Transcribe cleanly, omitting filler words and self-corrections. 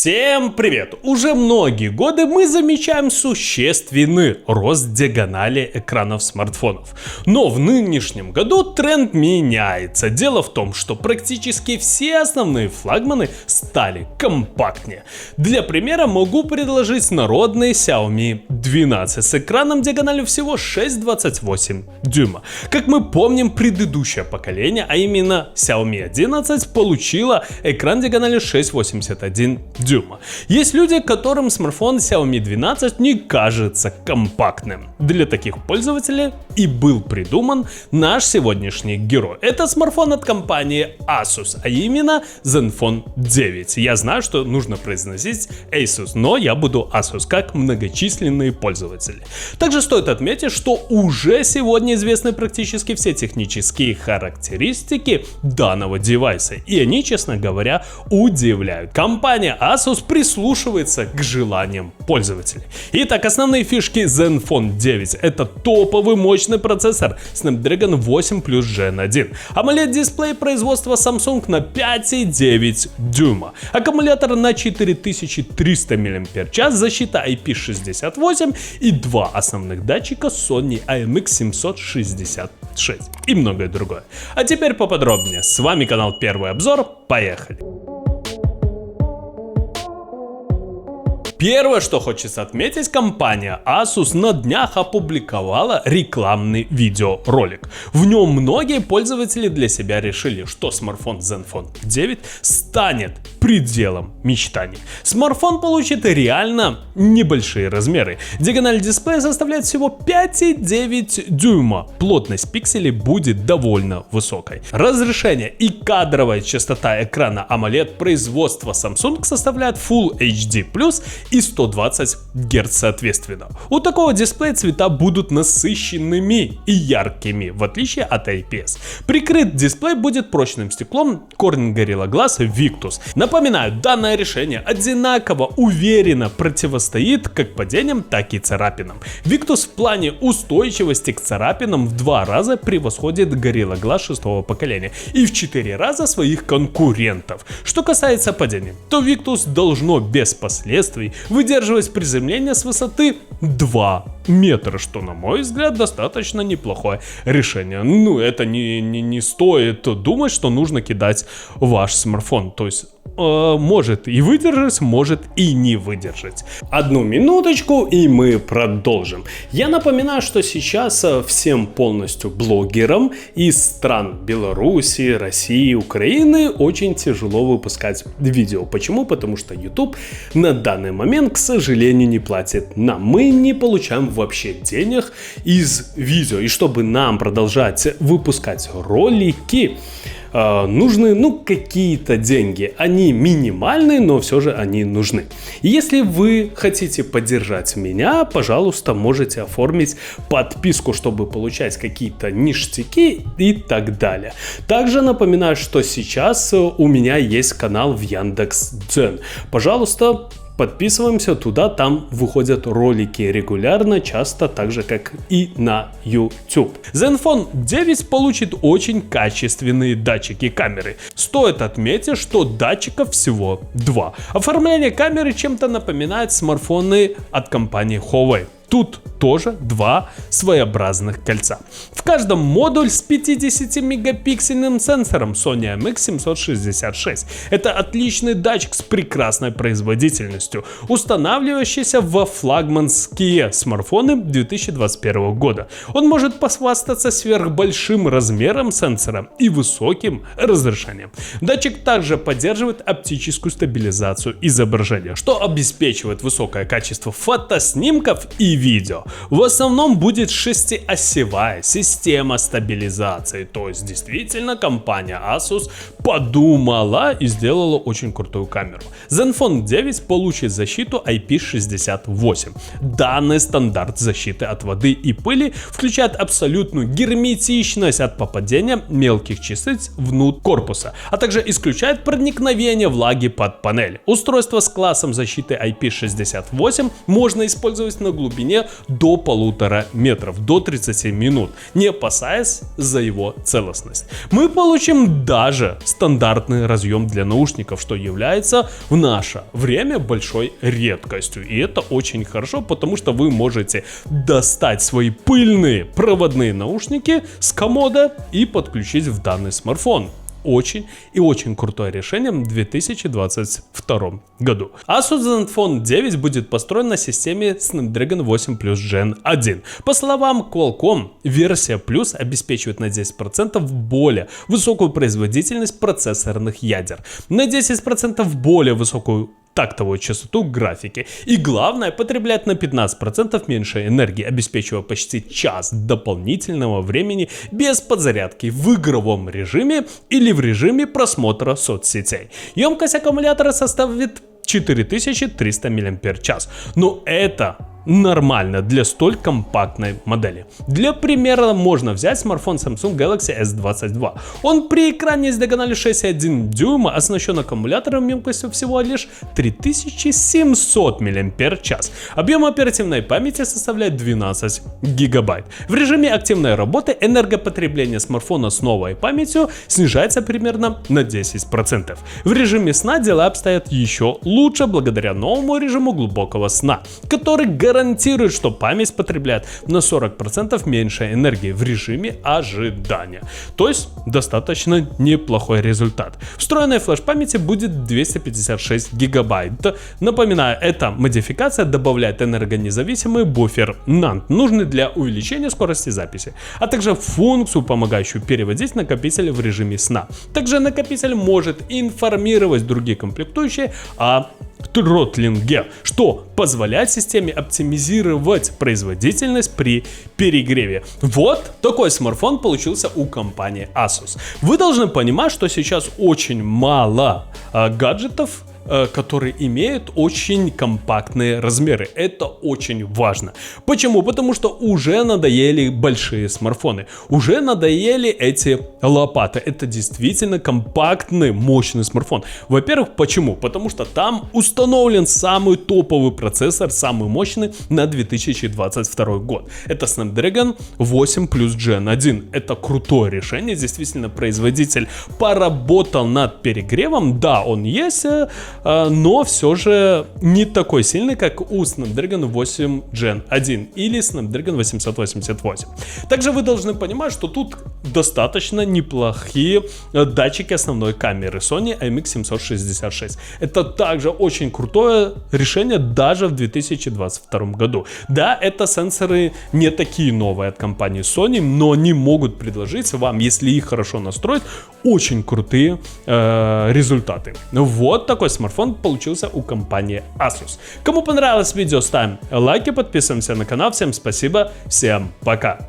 Всем привет! Уже многие годы мы замечаем существенный рост диагонали экранов смартфонов. Но в нынешнем году тренд меняется. Дело в том, что практически все основные флагманы стали компактнее. Для примера могу предложить народный Xiaomi 12 с экраном диагональю всего 6,28 дюйма. Как мы помним, предыдущее поколение, а именно Xiaomi 11, получило экран диагональю 6,81 дюйма. Есть люди, которым смартфон Xiaomi 12 не кажется компактным. Для таких пользователей и был придуман наш сегодняшний герой. Это смартфон от компании Asus, а именно Zenfone 9. Я знаю, что нужно произносить Asus, но я буду Asus, как многочисленные пользователи. Также стоит отметить, что уже сегодня известны практически все технические характеристики данного девайса, и они, честно говоря, удивляют. Компания Asus прислушивается к желаниям пользователей. Итак, основные фишки Zenfone 9 — это топовый мощный процессор Snapdragon 8 Plus Gen 1, AMOLED-дисплей производства Samsung на 5,9 дюйма, аккумулятор на 4300 мАч, защита IP68 и два основных датчика Sony IMX766 и многое другое. А теперь поподробнее. С вами канал Первый Обзор. Поехали! Первое, что хочется отметить, компания Asus на днях опубликовала рекламный видеоролик. В нем многие пользователи для себя решили, что смартфон Zenfone 9 станет пределом мечтаний. Смартфон получит реально небольшие размеры. Диагональ дисплея составляет всего 5,9 дюйма. Плотность пикселей будет довольно высокой. Разрешение и кадровая частота экрана AMOLED производства Samsung составляет Full HD+, и 120 Гц соответственно. У такого дисплея цвета будут насыщенными и яркими, в отличие от IPS. Прикрыт дисплей будет прочным стеклом Corning Gorilla Glass Victus. Напоминаю, данное решение одинаково уверенно противостоит как падениям, так и царапинам. Victus в плане устойчивости к царапинам в 2 раза превосходит Gorilla Glass 6-го поколения и в 4 раза своих конкурентов. Что касается падения, то Victus должно без последствий выдерживать приземление с высоты 2 метра, что, на мой взгляд, достаточно неплохое решение. Ну, это не стоит думать, что нужно кидать ваш смартфон. То есть может и выдержать, может и не выдержать. Одну минуточку, и мы продолжим. Я напоминаю, что сейчас всем полностью блогерам из стран Беларуси, России, Украины очень тяжело выпускать видео. Почему? Потому что YouTube на данный момент, к сожалению, не платит нам. Мы не получаем вообще денег из видео. И чтобы нам продолжать выпускать ролики, нужны какие-то деньги. Они минимальные, но все же они нужны. Если вы хотите поддержать меня, пожалуйста, можете оформить подписку, чтобы получать какие-то ништяки и так далее. Также напоминаю, что сейчас у меня есть канал в Яндекс.Дзен. Пожалуйста, подписываемся туда, там выходят ролики регулярно, часто так же, как и на YouTube. Zenfone 9 получит очень качественные датчики камеры. Стоит отметить, что датчиков всего 2. Оформление камеры чем-то напоминает смартфоны от компании Huawei. Тут тоже 2 своеобразных кольца. В каждом модуль с 50-мегапиксельным сенсором Sony IMX766. Это отличный датчик с прекрасной производительностью, устанавливающийся во флагманские смартфоны 2021 года. Он может похвастаться сверхбольшим размером сенсора и высоким разрешением. Датчик также поддерживает оптическую стабилизацию изображения, что обеспечивает высокое качество фотоснимков и видео. В основном будет 6-осевая система стабилизации, то есть действительно компания Asus подумала и сделала очень крутую камеру. Zenfone 9 получит защиту IP68. Данный стандарт защиты от воды и пыли включает абсолютную герметичность от попадения мелких частиц внутрь корпуса, а также исключает проникновение влаги под панель. Устройство с классом защиты IP68 можно использовать на глубине измерения до 1,5 метров, до 30 минут, не опасаясь за его целостность. Мы получим даже стандартный разъем для наушников, что является в наше время большой редкостью. И это очень хорошо, потому что вы можете достать свои пыльные проводные наушники с комода и подключить в данный смартфон. Очень и очень крутое решение в 2022 году. Asus Zenfone 9 будет построен на системе Snapdragon 8 Plus Gen 1. По словам Qualcomm, версия Plus обеспечивает на 10% более высокую производительность процессорных ядер, на 10% более высокую тактовую частоту графики и, главное, потребляет на 15% меньше энергии, обеспечивая почти час дополнительного времени без подзарядки в игровом режиме или в режиме просмотра соцсетей. Емкость аккумулятора составит 4300 мАч, но это нормально для столь компактной модели. Для примера можно взять смартфон Samsung Galaxy S22. Он при экране с диагональю 6,1 дюйма оснащен аккумулятором емкостью всего лишь 3700 мАч. Объем оперативной памяти составляет 12 гигабайт. В режиме активной работы энергопотребление смартфона с новой памятью снижается примерно на 10%. В режиме сна дела обстоят еще лучше благодаря новому режиму глубокого сна, который гарантирует, что память потребляет на 40% меньше энергии в режиме ожидания. То есть достаточно неплохой результат. Встроенной флеш-памяти будет 256 гигабайт. Напоминаю, эта модификация добавляет энергонезависимый буфер NAND, нужный для увеличения скорости записи, а также функцию, помогающую переводить накопитель в режиме сна. Также накопитель может информировать другие комплектующие о тротлинге, что позволяет системе оптимизировать производительность при перегреве. Вот такой смартфон получился у компании Asus. Вы должны понимать, что сейчас очень мало гаджетов, которые имеют очень компактные размеры. Это очень важно. Почему? Потому что уже надоели большие смартфоны. Уже надоели эти лопаты. Это действительно компактный, мощный смартфон. Во-первых, почему? Потому что там установлен самый топовый процессор, самый мощный на 2022 год. Это Snapdragon 8 Plus Gen 1. Это крутое решение. Действительно, производитель поработал над перегревом. Да, он есть, но все же не такой сильный, как у Snapdragon 8 Gen 1 или Snapdragon 888. Также вы должны понимать, что тут достаточно неплохие датчики основной камеры Sony IMX766. Это также очень крутое решение даже в 2022 году. Да, это сенсоры не такие новые от компании Sony, но они могут предложить вам, если их хорошо настроить, очень крутые результаты. Вот такой смартфон получился у компании Asus. Кому понравилось видео, ставим лайки, подписываемся на канал. Всем спасибо, всем пока.